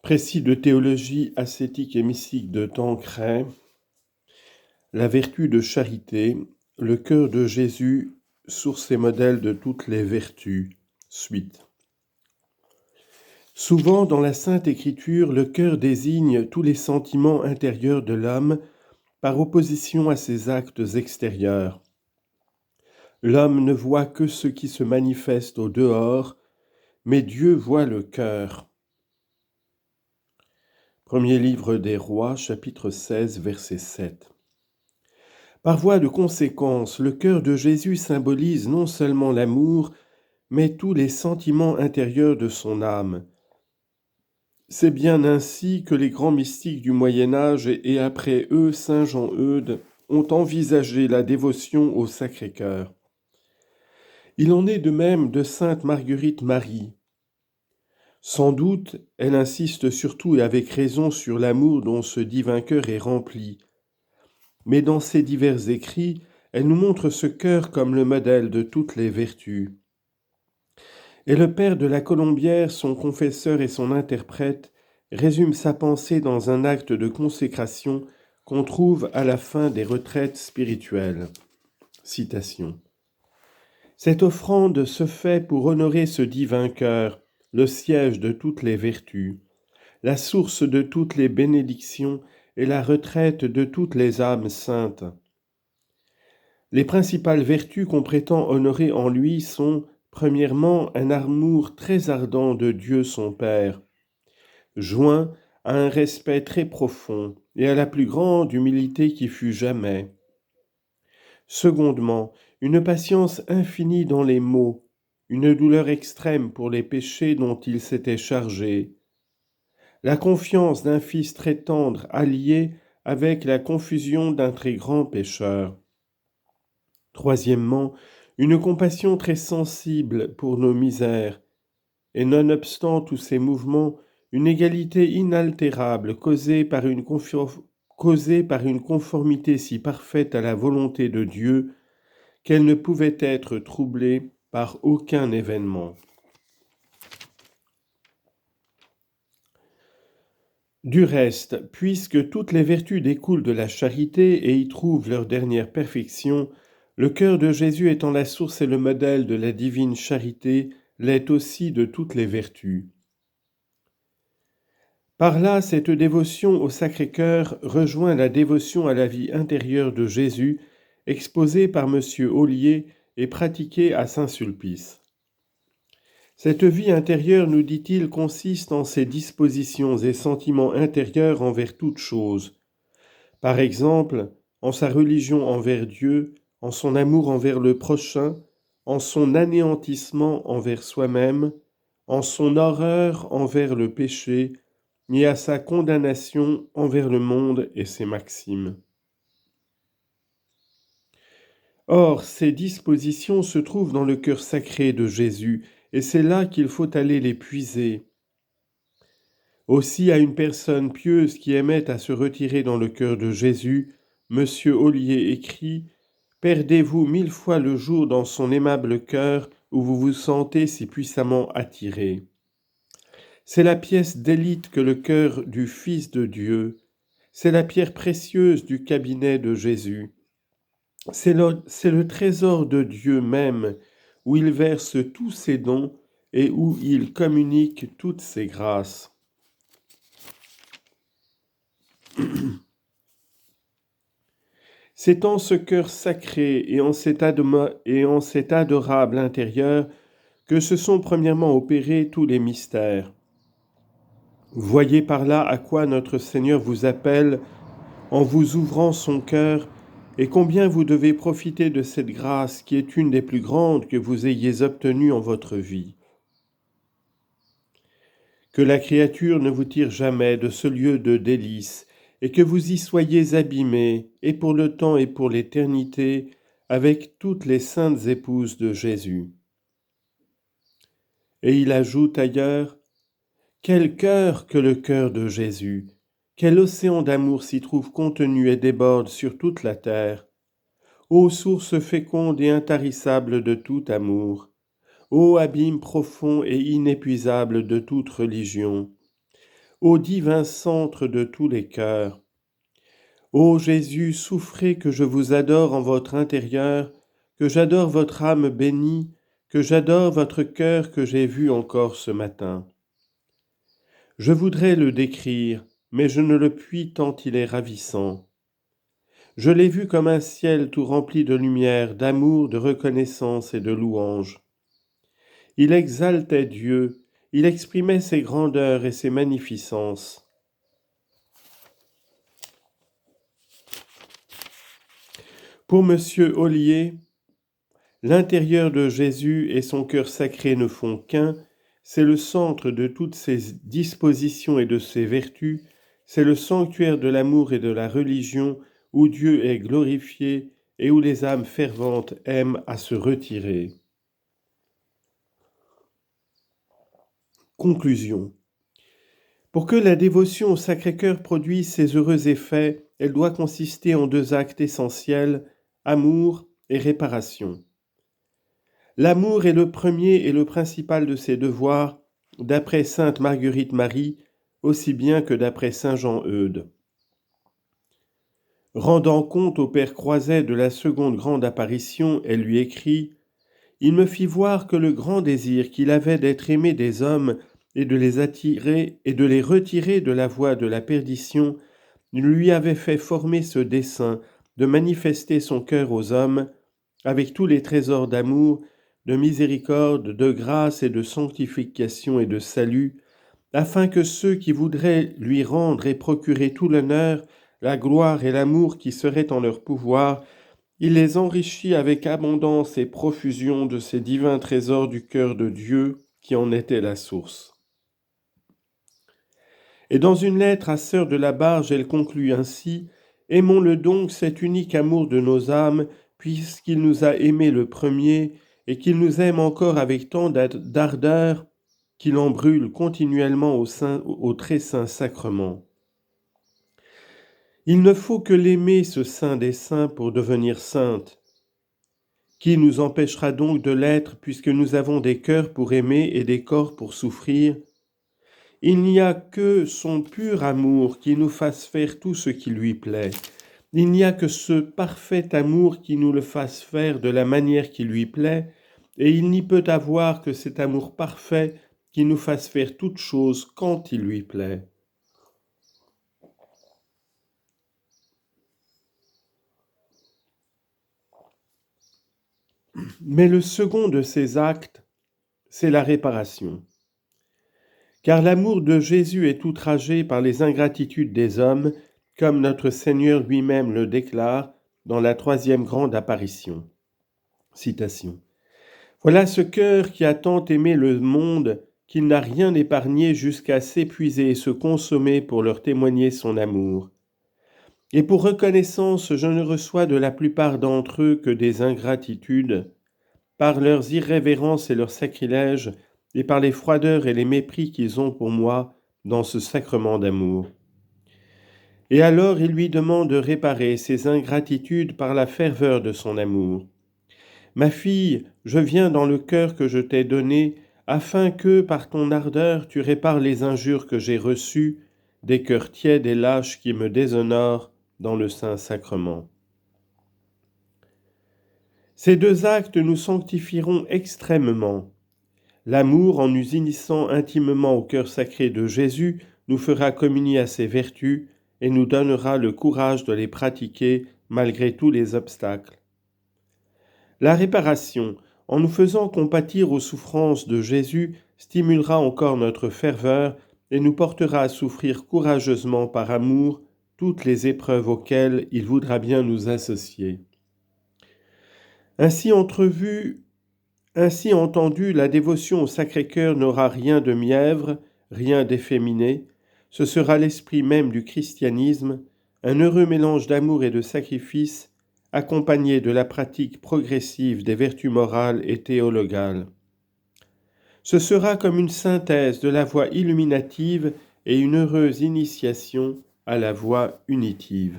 Précis de théologie ascétique et mystique de Tancret, la vertu de charité, le cœur de Jésus, source et modèle de toutes les vertus. Suite. Souvent dans la Sainte Écriture, le cœur désigne tous les sentiments intérieurs de l'homme par opposition à ses actes extérieurs. L'homme ne voit que ce qui se manifeste au dehors, mais Dieu voit le cœur. Premier livre des Rois, chapitre 16, verset 7. Par voie de conséquence, le cœur de Jésus symbolise non seulement l'amour, mais tous les sentiments intérieurs de son âme. C'est bien ainsi que les grands mystiques du Moyen-Âge et après eux, saint Jean-Eudes, ont envisagé la dévotion au Sacré-Cœur. Il en est de même de sainte Marguerite Marie. Sans doute, elle insiste surtout et avec raison sur l'amour dont ce divin cœur est rempli. Mais dans ses divers écrits, elle nous montre ce cœur comme le modèle de toutes les vertus. Et le père de la Colombière, son confesseur et son interprète, résume sa pensée dans un acte de consécration qu'on trouve à la fin des retraites spirituelles. Citation. Cette offrande se fait pour honorer ce divin cœur, le siège de toutes les vertus, la source de toutes les bénédictions et la retraite de toutes les âmes saintes. Les principales vertus qu'on prétend honorer en lui sont, premièrement, un amour très ardent de Dieu son Père, joint à un respect très profond et à la plus grande humilité qui fut jamais. Secondement, une patience infinie dans les maux, une douleur extrême pour les péchés dont il s'était chargé, la confiance d'un fils très tendre allié avec la confusion d'un très grand pécheur. Troisièmement, une compassion très sensible pour nos misères, et nonobstant tous ces mouvements, une égalité inaltérable causée par une conformité si parfaite à la volonté de Dieu qu'elle ne pouvait être troublée par aucun événement. Du reste, puisque toutes les vertus découlent de la charité et y trouvent leur dernière perfection, le cœur de Jésus étant la source et le modèle de la divine charité, l'est aussi de toutes les vertus. Par là, cette dévotion au Sacré-Cœur rejoint la dévotion à la vie intérieure de Jésus, exposée par M. Ollier et pratiquée à Saint-Sulpice. Cette vie intérieure, nous dit-il, consiste en ses dispositions et sentiments intérieurs envers toute chose. Par exemple, en sa religion envers Dieu, en son amour envers le prochain, en son anéantissement envers soi-même, en son horreur envers le péché, et à sa condamnation envers le monde et ses maximes. Or, ces dispositions se trouvent dans le cœur sacré de Jésus, et c'est là qu'il faut aller les puiser. Aussi, à une personne pieuse qui aimait à se retirer dans le cœur de Jésus, M. Ollier écrit « Perdez-vous 1000 fois le jour dans son aimable cœur où vous vous sentez si puissamment attiré. » C'est la pièce d'élite que le cœur du Fils de Dieu, c'est la pierre précieuse du cabinet de Jésus. C'est le trésor de Dieu même, où il verse tous ses dons et où il communique toutes ses grâces. C'est en ce cœur sacré et en cet adorable intérieur que se sont premièrement opérés tous les mystères. Voyez par là à quoi notre Seigneur vous appelle en vous ouvrant son cœur et combien vous devez profiter de cette grâce qui est une des plus grandes que vous ayez obtenues en votre vie. Que la créature ne vous tire jamais de ce lieu de délices et que vous y soyez abîmés, et pour le temps et pour l'éternité, avec toutes les saintes épouses de Jésus. Et il ajoute ailleurs, « Quel cœur que le cœur de Jésus! Quel océan d'amour s'y trouve contenu et déborde sur toute la terre! Ô source féconde et intarissable de tout amour! Ô abîme profond et inépuisable de toute religion! ô divin centre de tous les cœurs. Ô Jésus, souffrez que je vous adore en votre intérieur, que j'adore votre âme bénie, que j'adore votre cœur que j'ai vu encore ce matin. Je voudrais le décrire, mais je ne le puis tant il est ravissant. Je l'ai vu comme un ciel tout rempli de lumière, d'amour, de reconnaissance et de louange. Il exaltait Dieu, il exprimait ses grandeurs et ses magnificences. Pour M. Ollier, l'intérieur de Jésus et son cœur sacré ne font qu'un, c'est le centre de toutes ses dispositions et de ses vertus, c'est le sanctuaire de l'amour et de la religion où Dieu est glorifié et où les âmes ferventes aiment à se retirer. Conclusion. Pour que la dévotion au Sacré-Cœur produise ses heureux effets, elle doit consister en deux actes essentiels, amour et réparation. L'amour est le premier et le principal de ses devoirs, d'après sainte Marguerite Marie, aussi bien que d'après saint Jean Eudes. Rendant compte au père Croiset de la seconde grande apparition, elle lui écrit « Il me fit voir que le grand désir qu'il avait d'être aimé des hommes et de les attirer et de les retirer de la voie de la perdition lui avait fait former ce dessein de manifester son cœur aux hommes avec tous les trésors d'amour, de miséricorde, de grâce et de sanctification et de salut, afin que ceux qui voudraient lui rendre et procurer tout l'honneur, la gloire et l'amour qui seraient en leur pouvoir, il les enrichit avec abondance et profusion de ces divins trésors du cœur de Dieu qui en était la source. Et dans une lettre à Sœur de la Barge, elle conclut ainsi « Aimons-le donc cet unique amour de nos âmes, puisqu'il nous a aimés le premier et qu'il nous aime encore avec tant d'ardeur qu'il en brûle continuellement au très saint sacrement. Il ne faut que l'aimer, ce saint des saints, pour devenir sainte. Qui nous empêchera donc de l'être, puisque nous avons des cœurs pour aimer et des corps pour souffrir? Il n'y a que son pur amour qui nous fasse faire tout ce qui lui plaît. Il n'y a que ce parfait amour qui nous le fasse faire de la manière qui lui plaît, et il n'y peut avoir que cet amour parfait qui nous fasse faire toute chose quand il lui plaît. Mais le second de ces actes, c'est la réparation. Car l'amour de Jésus est outragé par les ingratitudes des hommes, comme notre Seigneur lui-même le déclare dans la troisième grande apparition. Citation. Voilà ce cœur qui a tant aimé le monde qu'il n'a rien épargné jusqu'à s'épuiser et se consommer pour leur témoigner son amour. Et pour reconnaissance, je ne reçois de la plupart d'entre eux que des ingratitudes, par leurs irrévérences et leurs sacrilèges, et par les froideurs et les mépris qu'ils ont pour moi dans ce sacrement d'amour. Et alors il lui demande de réparer ces ingratitudes par la ferveur de son amour. Ma fille, je viens dans le cœur que je t'ai donné, afin que, par ton ardeur, tu répares les injures que j'ai reçues, des cœurs tièdes et lâches qui me déshonorent dans le saint sacrement. Ces deux actes nous sanctifieront extrêmement. L'amour, en nous unissant intimement au cœur sacré de Jésus, nous fera communier à ses vertus et nous donnera le courage de les pratiquer malgré tous les obstacles. La réparation, en nous faisant compatir aux souffrances de Jésus, stimulera encore notre ferveur et nous portera à souffrir courageusement par amour toutes les épreuves auxquelles il voudra bien nous associer. Ainsi entendu, la dévotion au Sacré-Cœur n'aura rien de mièvre, rien d'efféminé, ce sera l'esprit même du christianisme, un heureux mélange d'amour et de sacrifice, accompagné de la pratique progressive des vertus morales et théologales. Ce sera comme une synthèse de la voie illuminative et une heureuse initiation à la voie unitive.